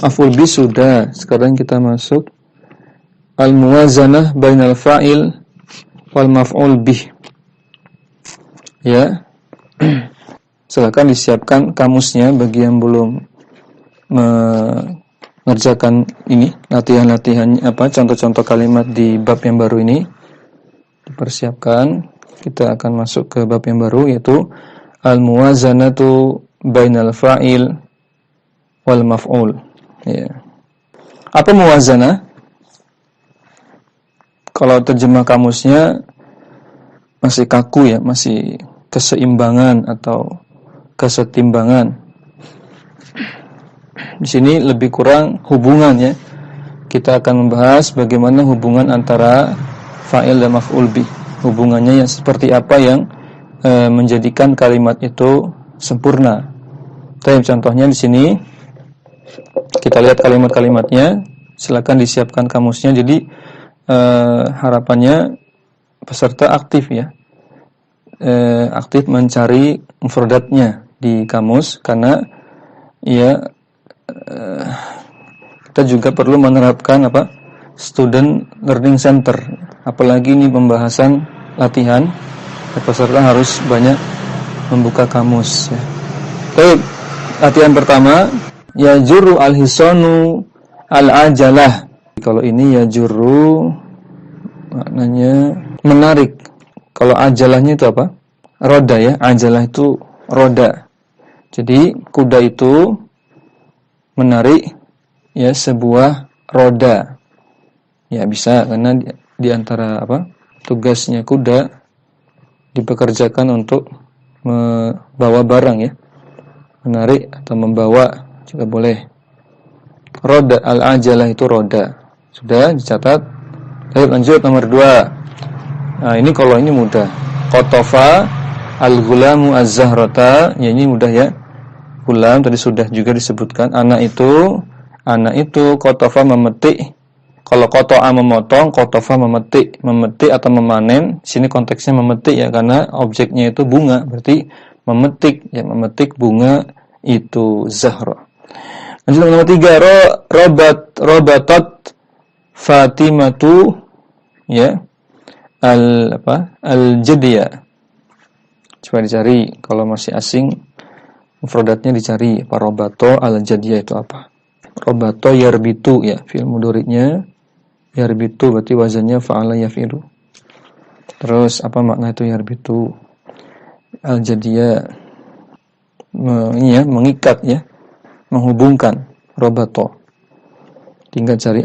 Maf'ul bi sudah. Sekarang kita masuk al-muwazanah bainal fa'il wal maf'ul bih. Ya. Silakan disiapkan kamusnya bagi yang belum mengerjakan ini latihan-latihan contoh-contoh kalimat di bab yang baru ini. Dipersiapkan, kita akan masuk ke bab yang baru, yaitu al-muwazanatu bainal fa'il wal maf'ul. Ya. Apa muwazanah? Kalau terjemah kamusnya masih kaku ya, masih keseimbangan atau kesetimbangan. Di sini lebih kurang hubungan ya. Kita akan membahas bagaimana hubungan antara fa'il dan maf'ul bih. Hubungannya yang seperti apa yang menjadikan kalimat itu sempurna. Tapi contohnya di sini kita lihat kalimat-kalimatnya. Silakan disiapkan kamusnya. Jadi harapannya peserta aktif ya. Aktif mencari mufradatnya di kamus, karena ya kita juga perlu menerapkan student learning center. Apalagi ini pembahasan latihan, peserta harus banyak membuka kamus ya. Baik, latihan pertama, yajurru al-hisanu al-ajalah. Kalau ini yajurru maknanya menarik. Kalau ajalahnya itu apa? Roda ya, ajalah itu roda. Jadi kuda itu menarik ya sebuah roda. Ya bisa, karena di antara tugasnya kuda dipekerjakan untuk membawa barang ya. Menarik atau membawa juga boleh. Roda, al-ajalah itu roda. Sudah dicatat. Baik, lanjut nomor 2. Nah, ini kalau ini mudah. Qatafa al-ghulamu az-zahrata. Ya, ini mudah ya. Gulam tadi sudah juga disebutkan. Anak itu qatafa memetik. Kalau qata'a memotong, qatafa memetik. Memetik atau memanen. Sini konteksnya memetik ya, karena objeknya itu bunga. Berarti memetik ya, memetik bunga itu zahra. Lanjut nomor 3, robatat Fatimatu ya al-jadiyah. Coba dicari, kalau masih asing mufradatnya dicari. Apa robato al-jadiyah itu apa? Robato yarbitu ya, fi'il mudhari'nya yarbitu, berarti wazannya fa'ala yafiru. Terus apa makna itu yarbitu? Al-jadiyah mengikat ya, menghubungkan. Robato. Tinggal cari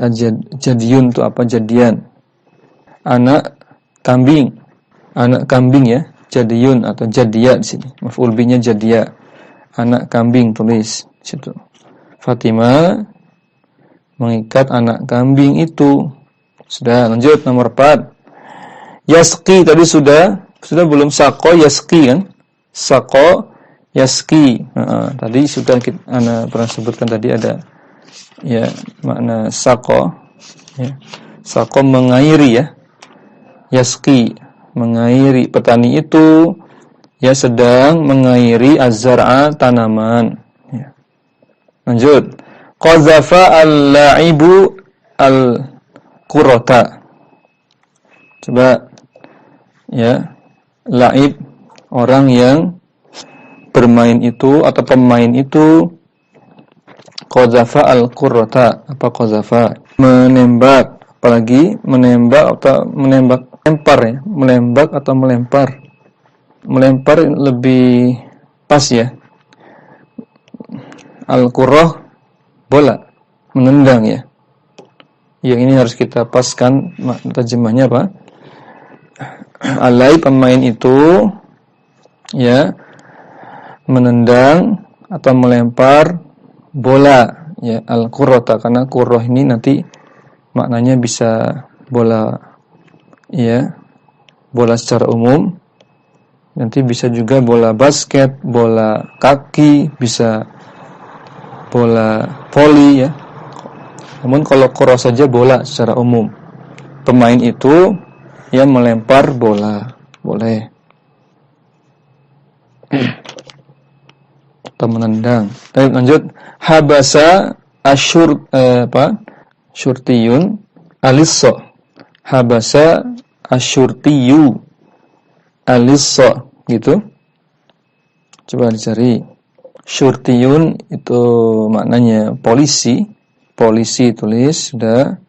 jadiyun itu apa? Jadian. Anak kambing ya, jadiyun atau jadiya di sini. Maf'ul bihnya jadiya. Anak kambing, tulis situ. Fatimah mengikat anak kambing itu. Sudah, lanjut nomor 4. Yaski tadi sudah belum? Sako yaski kan? Sako yaski. Tadi sudah ana pernah sebutkan, tadi ada ya makna sako ya. Sako mengairi ya. Yaski mengairi. Petani itu ya sedang mengairi az-zar'a, tanaman ya. Lanjut. Qazafa al-la'ibu al-qurrata. Coba ya, la'ib orang yang bermain itu atau pemain itu. Qazafa al-qurrata. Apa qazafa? Menembak, apalagi menembak atau lempar ya. Menembak atau melempar. Melempar lebih pas ya. Al-qurrah bola, menendang ya. Yang ini harus kita paskan terjemahnya apa? Alai pemain itu ya menendang atau melempar bola ya, al-qurrata, karena qurrah ini nanti maknanya bisa bola ya, bola secara umum. Nanti bisa juga bola basket, bola kaki, bisa bola voli ya. Namun kalau qurrah saja bola secara umum. Pemain itu yang melempar bola, boleh. Atau menendang. Baik, lanjut. Habasa syurtiyun alisso. Habasa asyurtiyu alisso, gitu. Coba dicari. Syurtiyun itu maknanya polisi, polisi, tulis sudah.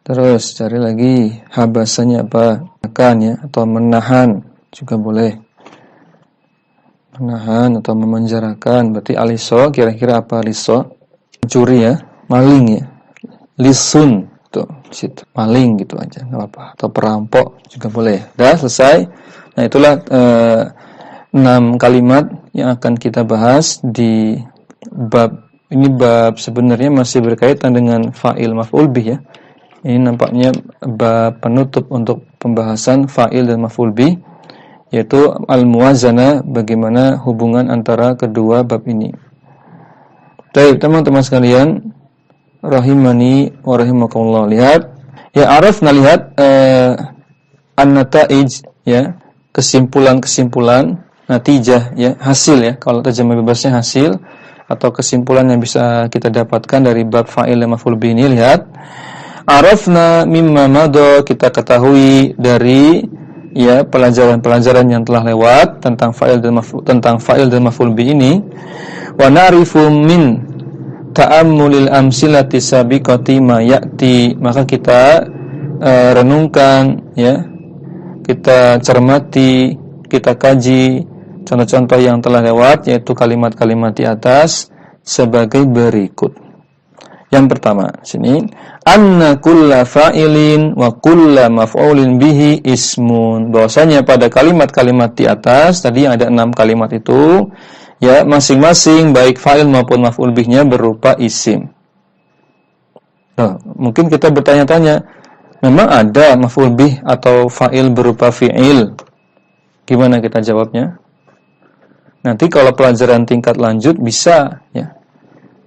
Terus cari lagi habasanya apa? Makan ya, atau menahan juga boleh. Menahan atau memenjarakan, berarti aliso, kira-kira apa aliso? Mencuri ya, maling ya. Lisun tuh, situ. Maling gitu aja, enggak apa-apa. Atau perampok juga boleh. Dah selesai. Nah, itulah 6 kalimat yang akan kita bahas di bab ini. Bab sebenarnya masih berkaitan dengan fa'il maf'ul bih ya. Ini nampaknya bab penutup untuk pembahasan fa'il dan maf'ul bih, yaitu al-muwazanah, bagaimana hubungan antara kedua bab ini. Baik, teman-teman sekalian, rahimani wa rahimakumullah. Lihat, ya arafna, lihat an-nata'ij ya, kesimpulan-kesimpulan, natijah ya, hasil ya. Kalau terjemah bebasnya hasil atau kesimpulan yang bisa kita dapatkan dari bab fa'il dan maf'ul bih ini. Lihat, arafna mimma madha, kita ketahui dari ya pelajaran-pelajaran yang telah lewat tentang fa'il dan maf'ul bih ini. Wa na'rifu min ta'ammulil amsilati sabiqati ma ya'ti, maka kita renungkan ya, kita cermati, kita kaji contoh-contoh yang telah lewat, yaitu kalimat-kalimat di atas sebagai berikut. Yang pertama, sini anna kulla fa'ilin wa kulla maf'ulin bihi ismun. Bahwasanya pada kalimat-kalimat di atas tadi ada 6 kalimat itu ya, masing-masing baik fa'il maupun maf'ul bihnya berupa isim. Nah, mungkin kita bertanya-tanya, memang ada maf'ul bih atau fa'il berupa fi'il? Gimana kita jawabnya? Nanti kalau pelajaran tingkat lanjut bisa ya.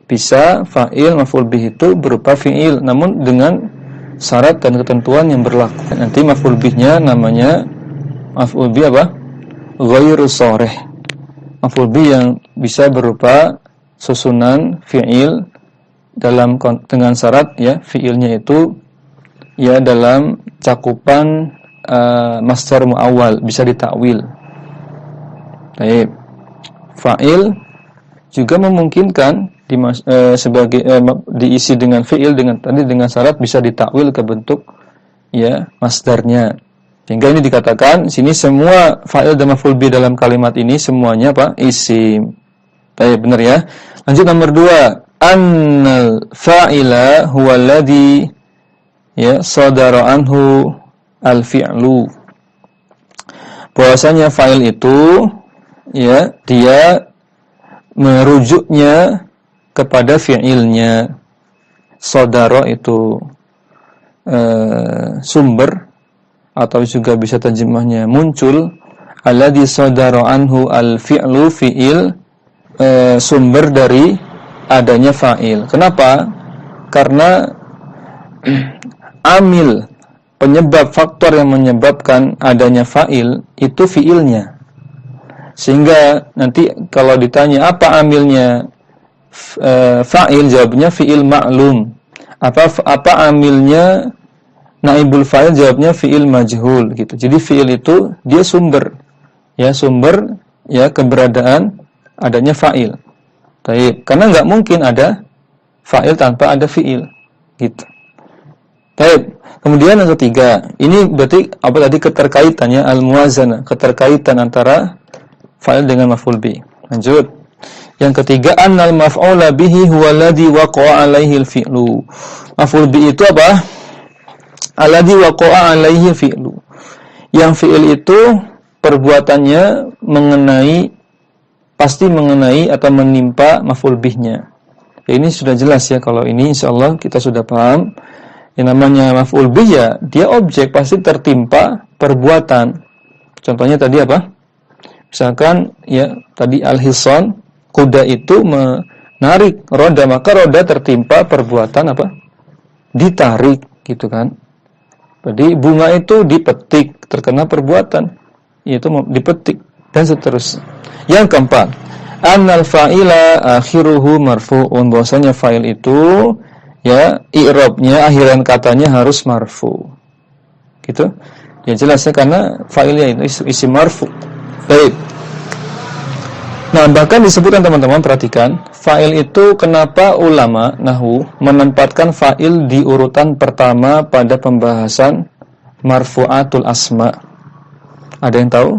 Bisa fa'il maf'ul bih itu berupa fi'il, namun dengan syarat dan ketentuan yang berlaku. Nanti maf'ul bihnya namanya maf'ul bih apa? Ghairu sharih. Maf'ul bih yang bisa berupa susunan fi'il dengan syarat ya, fi'ilnya itu ya dalam cakupan masdar muawwal, bisa ditakwil. Baik. Fa'il juga memungkinkan diisi dengan fi'il dengan syarat bisa ditakwil ke bentuk ya masdarnya. Sehingga ini dikatakan sini semua fa'il dan maf'ul bih dalam kalimat ini semuanya apa? Isim. Baik, benar ya. Lanjut nomor 2. Annal fa'ila huwa alladhi ya sadara anhu al-fi'lu. Bahwasanya fa'il itu ya dia merujuknya kepada fi'ilnya. Sodaro itu sumber, atau juga bisa terjemahnya muncul. Alladzi sodaro anhu al-fi'lu, fi'il sumber dari adanya fa'il. Kenapa? Karena amil, penyebab, faktor yang menyebabkan adanya fa'il itu fi'ilnya. Sehingga nanti kalau ditanya apa amilnya fa'il, jawabnya fi'il ma'lum. Apa amilnya naibul fa'il, jawabnya fi'il majhul gitu. Jadi fi'il itu dia sumber ya keberadaan adanya fa'il. Baik, karena enggak mungkin ada fa'il tanpa ada fi'il gitu. Baik, kemudian yang ketiga, ini berarti apa tadi keterkaitannya, al-muwazanah, keterkaitan antara fa'il dengan maf'ul bih. Lanjut. Yang ketiga, annal maf'ula bihi huwa alladhi waqa'a 'alaihi al-fi'lu. Maf'ul bih itu apa? Alladhi waqa'a 'alaihi al-fi'lu. Yang fi'il itu perbuatannya pasti mengenai atau menimpa maf'ul bihnya. Ya, ini sudah jelas ya, kalau ini insyaallah kita sudah paham. Yang namanya maf'ul bih ya, dia objek pasti tertimpa perbuatan. Contohnya tadi apa? Misalkan ya tadi al-hisan, kuda itu menarik roda, maka roda tertimpa perbuatan apa? Ditarik gitu kan. Jadi bunga itu dipetik, terkena perbuatan yaitu dipetik, dan seterusnya. Yang keempat, annal fa'ila akhiruhu marfu'un. Bahwasanya fa'il itu ya i'rabnya, akhiran katanya harus marfu. Gitu. Ya jelas ya, karena fa'ilnya itu isim marfu. Baik. Nah, bahkan disebutkan teman-teman, perhatikan, fa'il itu kenapa ulama nahwu menempatkan fa'il di urutan pertama pada pembahasan marfu'atul asma. Ada yang tahu?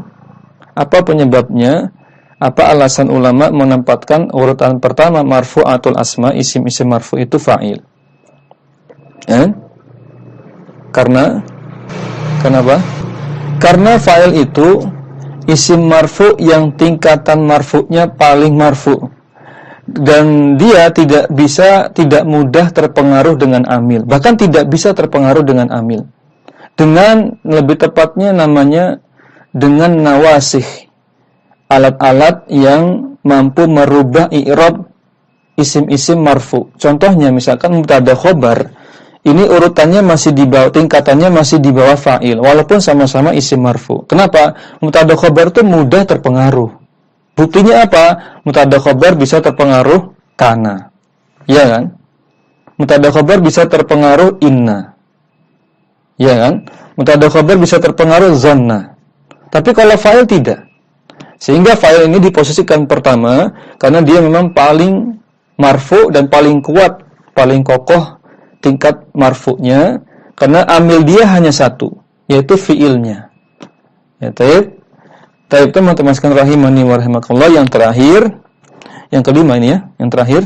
Apa penyebabnya? Apa alasan ulama menempatkan urutan pertama marfu'atul asma, isim-isim marfu itu fa'il? Karena kenapa? Karena fa'il itu isim marfu yang tingkatan marfu'nya paling marfu, dan dia tidak mudah terpengaruh dengan amil, bahkan tidak bisa terpengaruh dengan amil. Dengan lebih tepatnya namanya dengan nawasih, alat-alat yang mampu merubah i'rab isim-isim marfu. Contohnya misalkan mubtada khobar, ini urutannya masih di bawah, tingkatannya masih di bawah fa'il, walaupun sama-sama isim marfu. Kenapa? Mubtada khobar itu mudah terpengaruh. Buktinya apa? Mubtada khobar bisa terpengaruh kana, ya kan? Mubtada khobar bisa terpengaruh inna, ya kan? Mubtada khobar bisa terpengaruh zanna. Tapi kalau fa'il tidak. Sehingga fa'il ini diposisikan pertama karena dia memang paling marfu dan paling kuat, paling kokoh tingkat marfu'nya, karena amil dia hanya satu, yaitu fi'ilnya. Ya, taib teman-teman sekalian rahimani wa rahimakumullah. Yang terakhir, yang kelima ini ya, yang terakhir,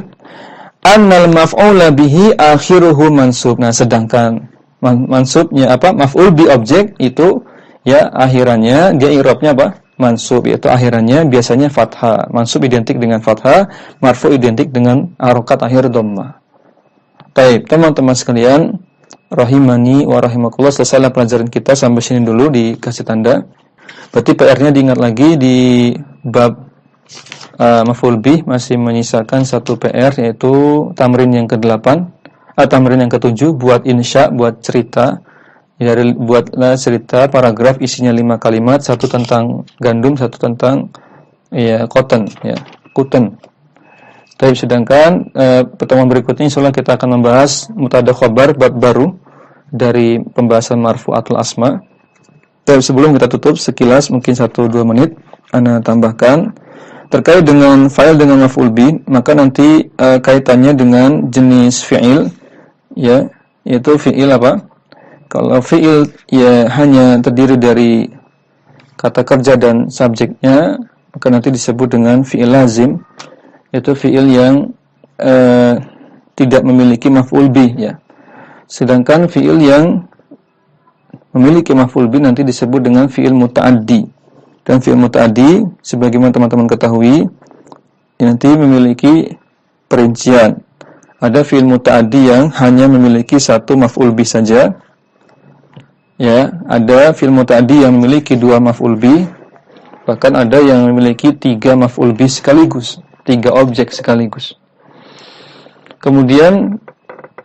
annal maf'ula bihi akhiruhu mansub. Nah, sedangkan mansubnya apa? Maf'ul bi objek itu ya akhirannya dia i'rabnya apa? Mansub, yaitu akhirannya biasanya fathah. Mansub identik dengan fathah, marfu identik dengan harokat akhir dhammah. Baik, teman-teman sekalian rahimani wa rahimakumullah, selesailah pelajaran kita sampai sini dulu, dikasih tanda. Berarti PR-nya diingat lagi di bab maf'ul bih masih menyisakan satu PR, yaitu tamrin yang ke-8, tamrin yang ke-7, buat insya, buat cerita. Buatlah cerita paragraf isinya 5 kalimat, satu tentang gandum, satu tentang cotton, cotton. Tapi sedangkan pertemuan berikutnya insyaallah kita akan membahas mubtada khobar bab baru dari pembahasan marfu'atul asma. Tapi sebelum kita tutup, sekilas mungkin 1-2 menit ana tambahkan terkait dengan fa'il dengan maf'ul bi, maka nanti kaitannya dengan jenis fi'il, ya, yaitu fi'il apa? Kalau fi'il ya hanya terdiri dari kata kerja dan subjeknya, maka nanti disebut dengan fi'il lazim, yaitu fi'il yang tidak memiliki maf'ul bih, ya. Sedangkan fi'il yang memiliki maf'ul bih nanti disebut dengan fi'il muta'addi. Dan fi'il muta'addi sebagaimana teman-teman ketahui nanti memiliki perincian. Ada fi'il muta'addi yang hanya memiliki satu maf'ul bih saja. Ya, ada fi'il muta'addi yang memiliki 2 maf'ul bih. Bahkan ada yang memiliki 3 maf'ul bih sekaligus, 3 objek sekaligus. Kemudian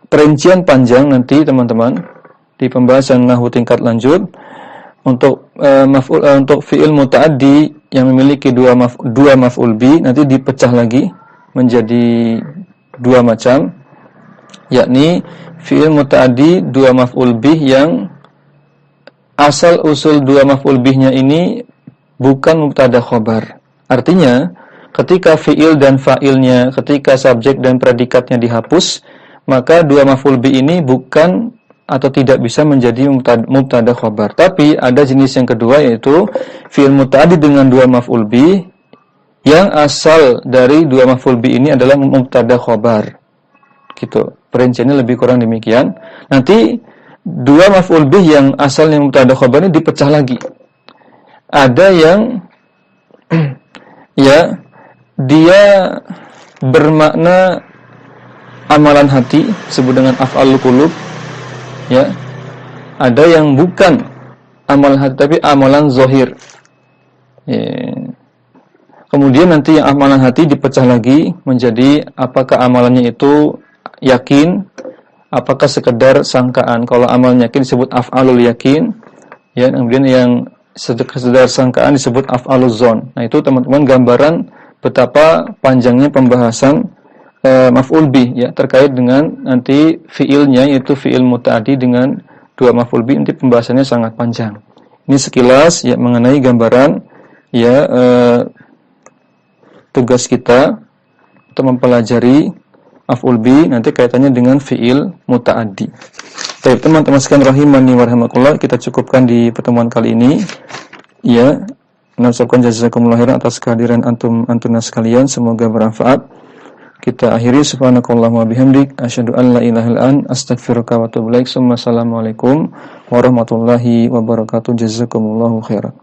perincian panjang nanti teman-teman di pembahasan nahwu tingkat lanjut untuk untuk fi'il muta'addi yang memiliki 2 maf'ul bih nanti dipecah lagi menjadi 2 macam, yakni fi'il muta'addi 2 maf'ul bih yang asal usul 2 maf'ul bihnya ini bukan mubtada khobar. Artinya ketika fi'il dan fa'ilnya, ketika subjek dan predikatnya dihapus, maka 2 maf'ul bih ini bukan atau tidak bisa menjadi mubtada khobar. Tapi ada jenis yang kedua, yaitu fi'il muta'addi dengan 2 maf'ul bih yang asal dari 2 maf'ul bih ini adalah mubtada khobar. Gitu. Perinciannya lebih kurang demikian. Nanti 2 maf'ul bih yang asalnya mubtada khobar ini dipecah lagi. Ada yang ya dia bermakna amalan hati, disebut dengan af'alul qulub, ya. Ada yang bukan amalan hati tapi amalan zahir, ya. Kemudian nanti yang amalan hati dipecah lagi menjadi apakah amalannya itu yakin, apakah sekedar sangkaan. Kalau amalan yakin disebut af'alul yakin, ya. Kemudian yang sekedar sangkaan disebut af'alul zon. Nah, itu teman-teman gambaran betapa panjangnya pembahasan maf'ul bih, ya, terkait dengan nanti fiilnya, yaitu fiil muta'addi dengan 2 maf'ul bih. Nanti pembahasannya sangat panjang. Ini sekilas ya mengenai gambaran ya tugas kita untuk mempelajari maf'ul bi nanti kaitannya dengan fi'il muta'addi. Baik, teman-teman sekalian rahimani wa rahimakumullah, kita cukupkan di pertemuan kali ini. Ya, mengucapkan jazakumullah khairan atas kehadiran antum sekalian, semoga bermanfaat. Kita akhiri subhanakallahumma bihamdik asyhadu an la ilaha illa anta astaghfiruka wa atubu ilaik. Assalamualaikum warahmatullahi wabarakatuh. Jazakumullahu khairan.